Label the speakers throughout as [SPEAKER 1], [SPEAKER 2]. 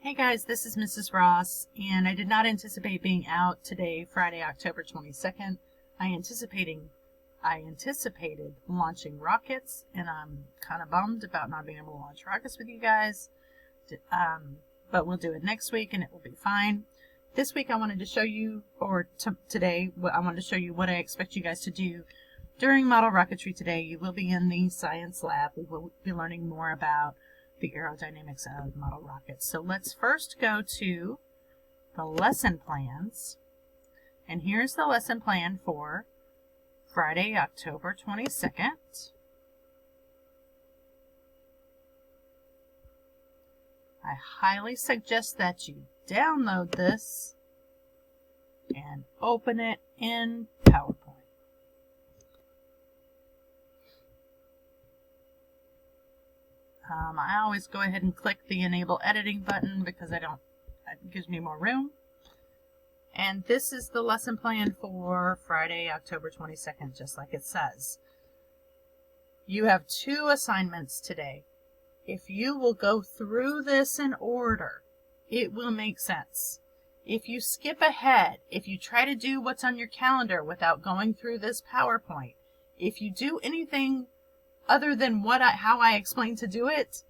[SPEAKER 1] Hey guys, this is Mrs. Ross, and I did not anticipate being out today, Friday, October 22nd. I anticipated launching rockets, and I'm kind of bummed about not being able to launch rockets with you guys. But we'll do it next week, and it will be fine. This week I wanted to show you, today, I wanted to show you what I expect you guys to do during model rocketry today. You will be in the science lab. We will be learning more about the aerodynamics of model rockets. So let's first go to the lesson plans. And here's the lesson plan for Friday, October 22nd. I highly suggest that you download this and open it in PowerPoint. I always go ahead and click the Enable Editing button because it gives me more room. And this is the lesson plan for Friday, October 22nd, just like it says. You have 2 assignments today. If you will go through this in order, it will make sense. If you skip ahead, if you try to do what's on your calendar without going through this PowerPoint, if you do anything other than how I explain to do it,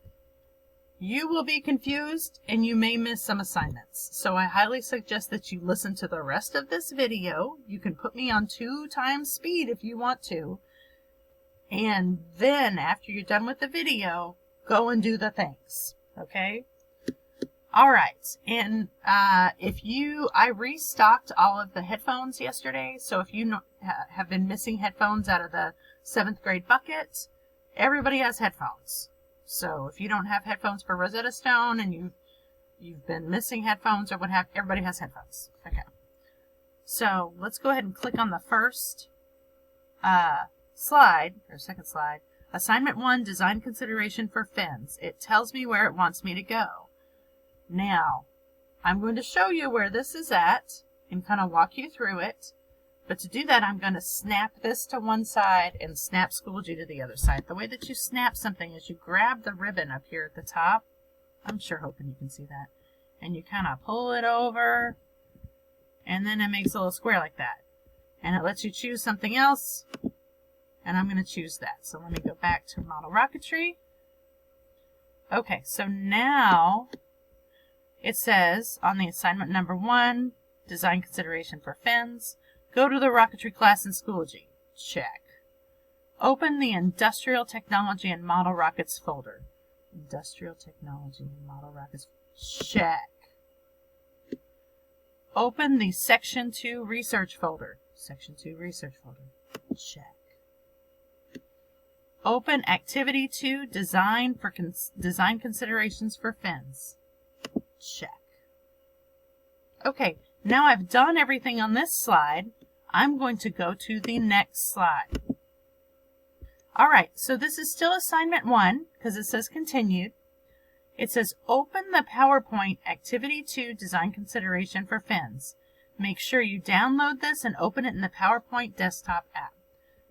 [SPEAKER 1] you will be confused and you may miss some assignments. So I highly suggest that you listen to the rest of this video. You can put me on 2 times speed if you want to. And then after you're done with the video, go and do the things. Okay? All right. And I restocked all of the headphones yesterday. So if you have been missing headphones out of the 7th grade bucket, everybody has headphones. So if you don't have headphones for Rosetta Stone and you've been missing headphones or what have, everybody has headphones. Okay. So let's go ahead and click on the first slide, or second slide. Assignment 1, design consideration for fins. It tells me where it wants me to go. Now, I'm going to show you where this is at and kind of walk you through it. But to do that, I'm going to snap this to one side and snap Schoology to the other side. The way that you snap something is you grab the ribbon up here at the top. I'm sure hoping you can see that. And you kind of pull it over. And then it makes a little square like that. And it lets you choose something else. And I'm going to choose that. So let me go back to Model Rocketry. Okay, so now it says on the assignment number 1, design consideration for fins. Go to the Rocketry class in Schoology. Check. Open the Industrial Technology and Model Rockets folder. Industrial Technology and Model Rockets. Check. Open the Section 2 Research folder. Section 2 Research folder. Check. Open Activity 2 Design Considerations for Fins. Check. Okay, now I've done everything on this slide. I'm going to go to the next slide. All right, so this is still assignment 1 because it says continued. It says open the PowerPoint Activity 2 Design Consideration for Fins. Make sure you download this and open it in the PowerPoint desktop app.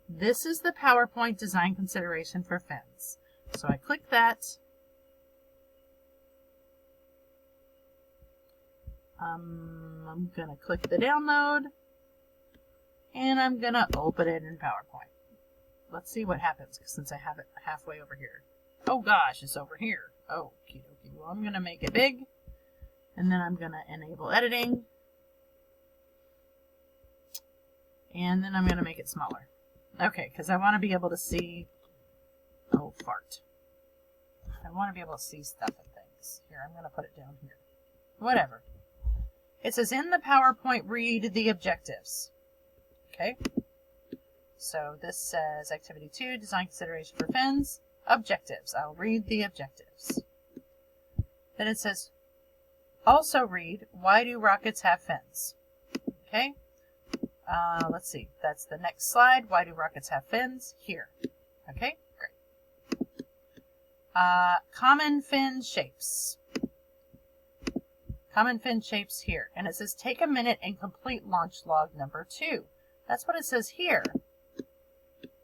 [SPEAKER 1] This is the PowerPoint Design Consideration for Fins. So I click that. I'm going to click the download. And I'm going to open it in PowerPoint. Let's see what happens since I have it halfway over here. Oh gosh, it's over here. Oh, okie dokie. Well, I'm going to make it big. And then I'm going to enable editing. And then I'm going to make it smaller. Okay, because I want to be able to see... Oh, fart. I want to be able to see stuff and things. Here, I'm going to put it down here. Whatever. It says in the PowerPoint, read the objectives. Okay, so this says Activity 2, Design Consideration for Fins, Objectives. I'll read the objectives. Then it says, also read, why do rockets have fins? Okay, let's see, that's the next slide. Why do rockets have fins? Here. Okay, great. Common fin shapes. Common fin shapes here. And it says, take a minute and complete launch log number 2. That's what it says here.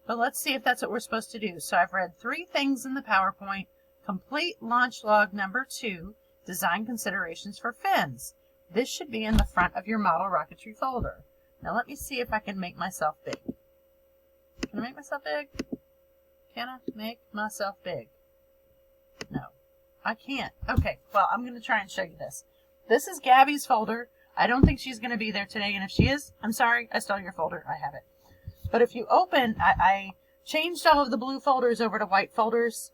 [SPEAKER 1] But let's see if that's what we're supposed to do. So I've read 3 things in the PowerPoint. Complete launch log number 2. Design Considerations for Fins. This should be in the front of your Model Rocketry folder. Now let me see if I can make myself big. Can I make myself big? Can I make myself big? No, I can't. Okay, well, I'm going to try and show you this. This is Gabby's folder. I don't think she's going to be there today, and if she is, I'm sorry, I stole your folder. I have it. But if you open, I changed all of the blue folders over to white folders.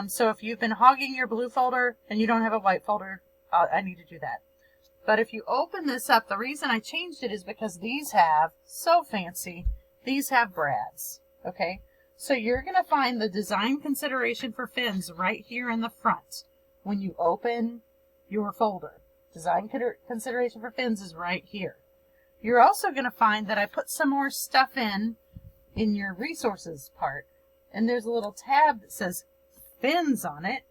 [SPEAKER 1] So if you've been hogging your blue folder and you don't have a white folder, I need to do that. But if you open this up, the reason I changed it is because these have, so fancy, these have brads. Okay? So you're going to find the design consideration for fins right here in the front when you open your folder. Design consideration for fins is right here. You're also going to find that I put some more stuff in your resources part. And there's a little tab that says fins on it.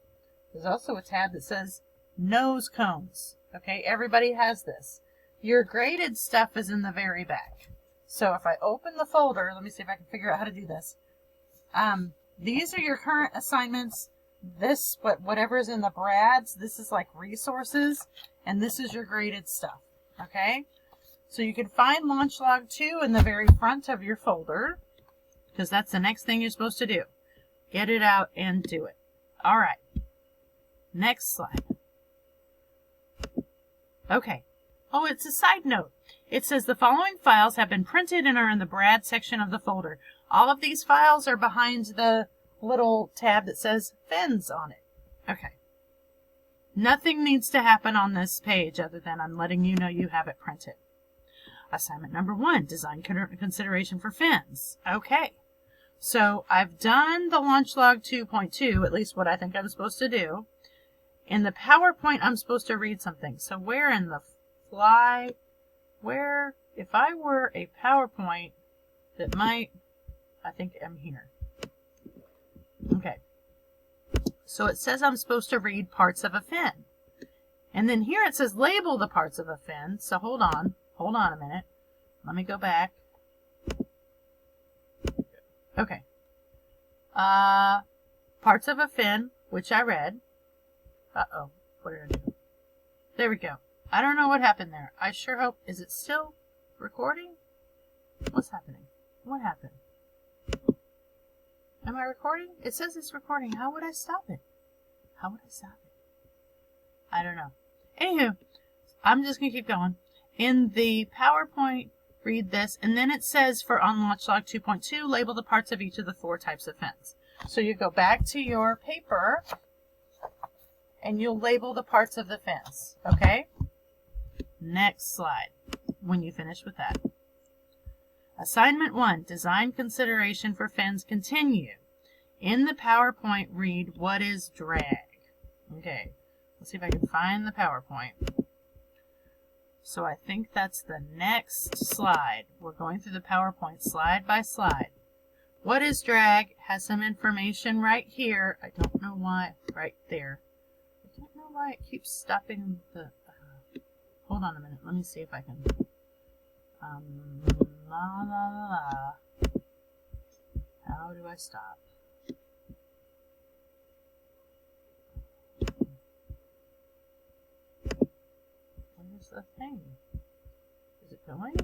[SPEAKER 1] There's also a tab that says nose cones. Okay, everybody has this. Your graded stuff is in the very back. So if I open the folder, let me see if I can figure out how to do this. These are your current assignments. This, whatever's in the brads, this is like resources, and this is your graded stuff. Okay, so you can find Launch Log 2 in the very front of your folder, because that's the next thing you're supposed to do. Get it out and do it. All right, next slide. Okay. Oh, it's a side note. It says the following files have been printed and are in the Brad section of the folder. All of these files are behind the little tab that says fins on it. Okay. Nothing needs to happen on this page other than I'm letting you know you have it printed. Assignment number 1, design consideration for fins. Okay. So I've done the Launch Log 2.2, at least what I think I'm supposed to do. In the PowerPoint, I'm supposed to read something. So where in the fly, if I were a PowerPoint that might, I think I'm here. Okay. So it says I'm supposed to read parts of a fin. And then here it says label the parts of a fin. So hold on a minute. Let me go back. Okay. Parts of a fin, which I read. Uh-oh. What did I do? There we go. I don't know what happened there. I sure hope... Is it still recording? What's happening? What happened? Am I recording? It says it's recording. How would I stop it? How would I stop it? I don't know. Anywho, I'm just going to keep going. In the PowerPoint, read this. And then it says for on Launch Log 2.2, label the parts of each of the 4 types of fins. So you go back to your paper... and you'll label the parts of the fins, okay? Next slide, when you finish with that. Assignment 1, design consideration for fins, continue. In the PowerPoint, read what is drag. Okay, let's see if I can find the PowerPoint. So I think that's the next slide. We're going through the PowerPoint slide by slide. What is drag? Has some information right here. I don't know why, right there. I don't know why it keeps stopping the... hold on a minute. Let me see if I can... How do I stop? What is the thing? Is it going?